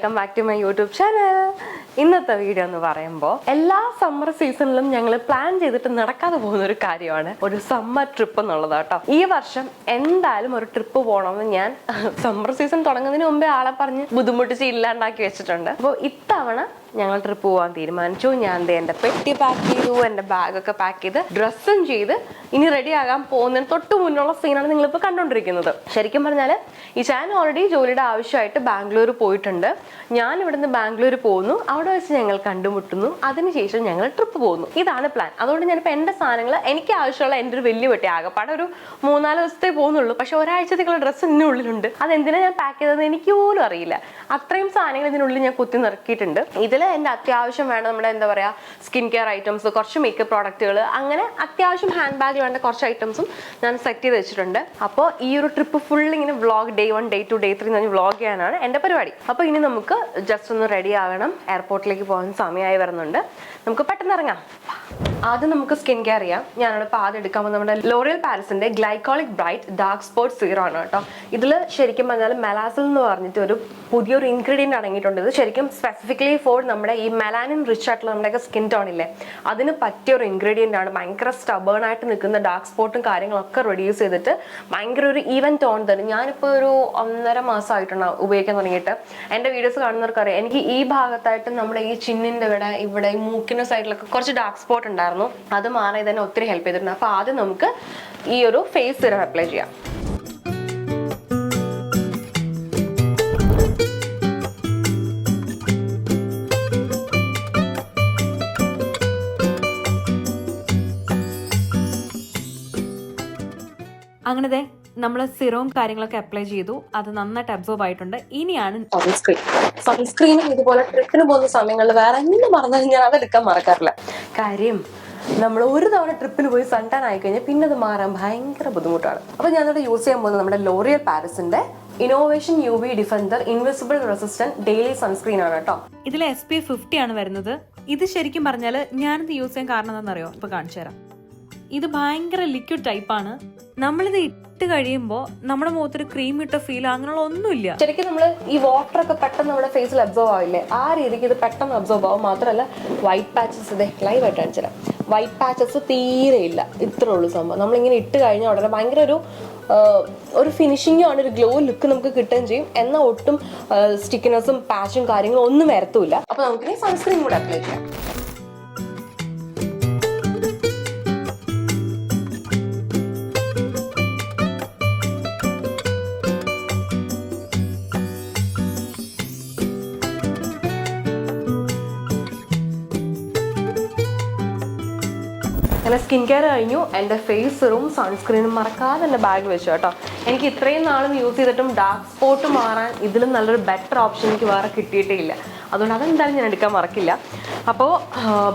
Welcome back to my YouTube channel. ഇന്നത്തെ video എന്ന് പറയുമ്പോൾ എല്ലാ സമ്മർ സീസണിലും ഞങ്ങൾ പ്ലാൻ ചെയ്തിട്ട് നടക്കാതെ പോകുന്ന ഒരു കാര്യമാണ് ഒരു സമ്മർ ട്രിപ്പ് എന്നുള്ളത് കേട്ടോ. ഈ വർഷം എന്തായാലും ഒരു ട്രിപ്പ് പോകണമെന്ന് ഞാൻ സമ്മർ സീസൺ തുടങ്ങുന്നതിന് മുമ്പേ ആളെ പറഞ്ഞ് ബുദ്ധിമുട്ടിച്ച് ഇല്ലാണ്ടാക്കി വെച്ചിട്ടുണ്ട്. അപ്പോൾ ഇത്തവണ ഞങ്ങൾ ട്രിപ്പ് പോകാൻ തീരുമാനിച്ചു. ഞാൻ എൻ്റെ പെട്ടി പാക്ക് ചെയ്തു, എൻ്റെ ബാഗൊക്കെ പാക്ക് ചെയ്ത് ഡ്രസ്സും ചെയ്ത് ഇനി റെഡി ആകാൻ പോകുന്നതിന് തൊട്ട് മുന്നുള്ള സീനാണ് നിങ്ങളിപ്പോൾ കണ്ടുകൊണ്ടിരിക്കുന്നത്. ശരിക്കും പറഞ്ഞാൽ ഈ ചാനൽ ഓൾറെഡി ജോലിയുടെ ആവശ്യമായിട്ട് ബാംഗ്ലൂർ പോയിട്ടുണ്ട്. ഞാൻ ഇവിടുന്ന് ബാംഗ്ലൂർ പോകുന്നു, അവിടെ വെച്ച് ഞങ്ങൾ കണ്ടുമുട്ടുന്നു, അതിനുശേഷം ഞങ്ങൾ ട്രിപ്പ് പോകുന്നു. ഇതാണ് പ്ലാൻ. അതുകൊണ്ട് ഞാനിപ്പോൾ എൻ്റെ സാധനങ്ങൾ എനിക്ക് ആവശ്യമുള്ള എൻ്റെ ഒരു വലിയ പെട്ടി ആകെപ്പാടെ ഒരു 3-4 ദിവസത്തെ പോകുന്നുള്ളൂ. പക്ഷെ ഒരാഴ്ചത്തേക്കുള്ള ഡ്രസ്സ് ഇതിനുള്ളിലുണ്ട്. അതെന്തിനാണ് ഞാൻ പാക്ക് ചെയ്തതെന്ന് എനിക്ക് പോലും അറിയില്ല. അത്രയും സാധനങ്ങൾ ഇതിനുള്ളിൽ ഞാൻ കുത്തി നിറക്കിയിട്ടുണ്ട്. ഇതിൽ എൻ്റെ അത്യാവശ്യം വേണം നമ്മുടെ എന്താ പറയുക സ്കിൻ കെയർ ഐറ്റംസ്, കുറച്ച് മേക്കപ്പ് പ്രോഡക്റ്റുകൾ, അങ്ങനെ അത്യാവശ്യം ഹാൻഡ് ബാഗിൽ വേണ്ട കുറച്ച് ഐറ്റംസും ഞാൻ സെറ്റ് ചെയ്ത് വെച്ചിട്ടുണ്ട്. അപ്പോൾ ഈ ഒരു ട്രിപ്പ് ഫുൾ ഇങ്ങനെ വ്ളോഗ് ഡേ 1, ഡേ 2, ഡേ 3 എന്ന് വ്ളോഗ് ചെയ്യാനാണ് എൻ്റെ പരിപാടി. അപ്പോൾ ഇനി നമുക്ക് ജസ്റ്റ് ഒന്ന് റെഡി ആകണം. എയർപോർട്ടിലേക്ക് പോകാൻ സമയമായി വരുന്നുണ്ട്. നമുക്ക് പെട്ടെന്ന് ഇറങ്ങാം. ആദ്യം നമുക്ക് സ്കിൻ കെയർ ചെയ്യാം. ഞാനിപ്പോൾ ആദ്യം എടുക്കാൻ പോകുന്നത് നമ്മുടെ ലോറിയൽ പാരിസിന്റെ glycolic bright dark spot zero ആണ് കേട്ടോ. ഇതിൽ ശരിക്കും പറഞ്ഞാൽ മെലാസിൽ എന്ന് പറഞ്ഞിട്ട് ഒരു പുതിയൊരു ഇൻഗ്രീഡിയൻറ്റ് അടങ്ങിയിട്ടുണ്ട്. ഇത് ശരിക്കും സ്പെസിഫിക്കലി ഫോർ നമ്മുടെ ഈ മെലാനിൻ റിച്ച് ആയിട്ടുള്ള നമ്മുടെയൊക്കെ സ്കിൻ ടോൺ ഇല്ലേ, അതിന് പറ്റിയ ഒരു ഇൻഗ്രീഡിയൻ്റ് ആണ്. ഭയങ്കര സ്റ്റബേൺ ആയിട്ട് നിൽക്കുന്ന ഡാർക്ക് സ്പോട്ടും കാര്യങ്ങളൊക്കെ റെഡ്യൂസ് ചെയ്തിട്ട് ഭയങ്കര ഒരു ഈവൻ ടോൺ തരും. ഞാനിപ്പോൾ ഒരു 1.5 മാസമായിട്ടാണ് ഉപയോഗിക്കാൻ തുടങ്ങിയിട്ട്. എൻ്റെ വീഡിയോസ് കാണുന്നവർക്കറിയാം, എനിക്ക് ഈ ഭാഗത്തായിട്ട് നമ്മുടെ ഈ ചിന്നിൻ്റെ ഇവിടെ ഈ മൂക്കിൻ്റെ സൈഡിലൊക്കെ കുറച്ച് ഡാർക്ക് സ്പോട്ട് ഉണ്ടായിരുന്നു. അത് മാറി തന്നെ ഒത്തിരി ഹെൽപ്പ് ചെയ്തിട്ടുണ്ട്. അപ്പോൾ ആദ്യം നമുക്ക് ഈ ഒരു ഫേസ് സിറം അപ്ലൈ ചെയ്യാം. അങ്ങനത്തെ നമ്മൾ സിറവും കാര്യങ്ങളൊക്കെ അപ്ലൈ ചെയ്തു. അത് നന്നായിട്ട് അബ്സോർബ് ആയിട്ടുണ്ട്. ഇനിയാണ് സൺസ്ക്രീനും ഇതുപോലെ ട്രിപ്പിന് പോകുന്ന സമയങ്ങളിൽ വേറെ എന്ത് മറന്നാലും ഞാൻ അതെടുക്കാൻ മറക്കാറില്ല. കാര്യം നമ്മൾ ഒരു തവണ ട്രിപ്പിന് പോയി സൺടാൻ ആയിക്കഴിഞ്ഞാൽ പിന്നെ അത് മാറാൻ ഭയങ്കര ബുദ്ധിമുട്ടാണ്. അപ്പോൾ ഞാനിവിടെ യൂസ് ചെയ്യാൻ പോകുന്നത് നമ്മുടെ ലോറിയൽ പാരിസിന്റെ innovation UV defender invisible resistant daily sunscreen ആണ് കേട്ടോ. ഇതിൽ SPF 50 ആണ് വരുന്നത്. ഇത് ശരിക്കും പറഞ്ഞാൽ ഞാനിത് യൂസ് ചെയ്യാൻ കാരണം എന്താണെന്നറിയോ? ഇപ്പൊ കാണിച്ചു തരാം. ഇത് ഭയങ്കര ലിക്വിഡ് ടൈപ്പാണ്. നമ്മളിത് ഇട്ട് കഴിയുമ്പോൾ നമ്മുടെ മുഖത്തൊരു ക്രീം ഇട്ട ഫീൽ അങ്ങനെയുള്ള ഒന്നുമില്ല. ശരിക്കും നമ്മൾ ഈ വാട്ടർ ഒക്കെ പെട്ടെന്ന് നമ്മുടെ ഫേസിൽ അബ്സോർവ് ആവില്ലേ, ആ രീതിക്ക് ഇത് പെട്ടെന്ന് അബ്സോർവ് ആവും. മാത്രമല്ല വൈറ്റ് പാച്ചസ്, ഇതേ ലൈവ് ആയിട്ട് കാണിച്ചു തരാം, വൈറ്റ് പാച്ചസ് തീരെ ഇല്ല. ഇത്രേ ഉള്ളൂ സംഭവം. നമ്മളിങ്ങനെ ഇട്ട് കഴിഞ്ഞാൽ ഉടനെ ഭയങ്കര ഒരു ഫിനിഷിങ്ങും ആണ്, ഒരു ഗ്ലോ ലുക്ക് നമുക്ക് കിട്ടുകയും ചെയ്യും. എന്നാൽ ഒട്ടും സ്റ്റിക്കിനെസ്സും പാച്ചും കാര്യങ്ങളും ഒന്നും വരത്തുമില്ല. അപ്പോൾ നമുക്കിനി സൺസ്ക്രീൻ കൂടെ അപ്ലൈ ചെയ്യാം. അങ്ങനെ സ്കിൻ കെയർ കഴിഞ്ഞു. എൻ്റെ ഫേസ് സിറവും സൺസ്ക്രീനും മറക്കാതെ എൻ്റെ ബാഗ് വെച്ചു കേട്ടോ. എനിക്ക് ഇത്രയും നാളും യൂസ് ചെയ്തിട്ടും ഡാർക്ക് സ്പോട്ട് മാറാൻ ഇതിലും നല്ലൊരു ബെറ്റർ ഓപ്ഷൻ എനിക്ക് വേറെ കിട്ടിയിട്ടേ ഇല്ല. അതുകൊണ്ട് അതെന്തായാലും ഞാൻ എടുക്കാൻ മറക്കില്ല. അപ്പോൾ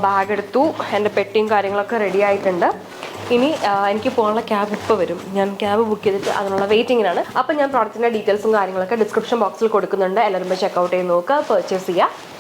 ബാഗ് എടുത്തു, എൻ്റെ പെട്ടിയും കാര്യങ്ങളൊക്കെ റെഡി ആയിട്ടുണ്ട്. ഇനി എനിക്ക് പോകാനുള്ള ക്യാബ് ഇപ്പോൾ വരും. ഞാൻ ക്യാബ് ബുക്ക് ചെയ്തിട്ട് അതിനുള്ള വെയിറ്റിങ്ങിനാണ്. അപ്പോൾ ഞാൻ പ്രോഡക്റ്റിൻ്റെ ഡീറ്റെയിൽസും കാര്യങ്ങളൊക്കെ ഡിസ്ക്രിപ്ഷൻ ബോക്സിൽ കൊടുക്കുന്നുണ്ട്. എല്ലാവരും പോയി ചെക്കൗട്ട് ചെയ്ത് നോക്കുക, പർച്ചേസ് ചെയ്യുക.